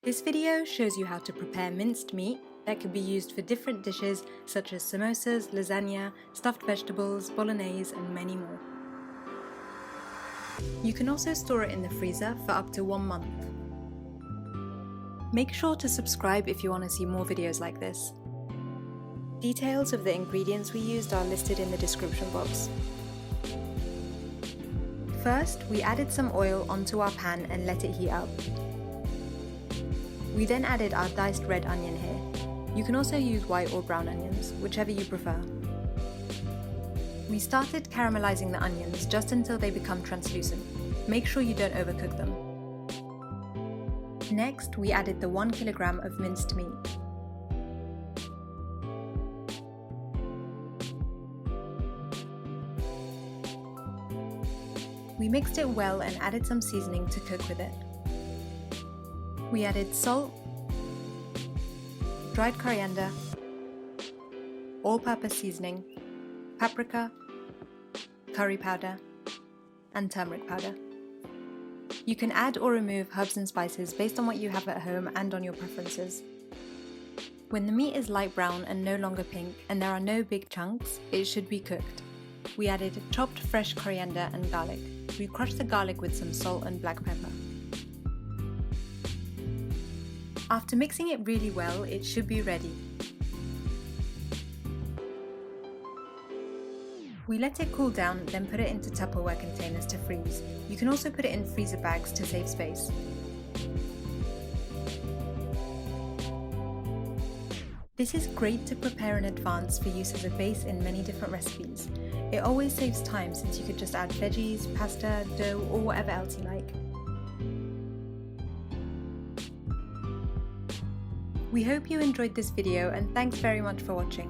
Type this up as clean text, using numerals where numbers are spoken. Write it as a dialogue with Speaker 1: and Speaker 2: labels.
Speaker 1: This video shows you how to prepare minced meat that can be used for different dishes such as samosas, lasagna, stuffed vegetables, bolognese, and many more. You can also store it in the freezer for up to 1 month. Make sure to subscribe if you want to see more videos like this. Details of the ingredients we used are listed in the description box. First, we added some oil onto our pan and let it heat up. We then added our diced red onion here. You can also use white or brown onions, whichever you prefer. We started caramelizing the onions just until they become translucent. Make sure you don't overcook them. Next, we added the 1 kilogram of minced meat. We mixed it well and added some seasoning to cook with it. We added salt, dried coriander, all-purpose seasoning, paprika, curry powder, and turmeric powder. You can add or remove herbs and spices based on what you have at home and on your preferences. When the meat is light brown and no longer pink and there are no big chunks, it should be cooked. We added chopped fresh coriander and garlic. We crushed the garlic with some salt and black pepper. After mixing it really well, it should be ready. We let it cool down, then put it into Tupperware containers to freeze. You can also put it in freezer bags to save space. This is great to prepare in advance for use as a base in many different recipes. It always saves time since you could just add veggies, pasta, dough, or whatever else you like. We hope you enjoyed this video and thanks very much for watching.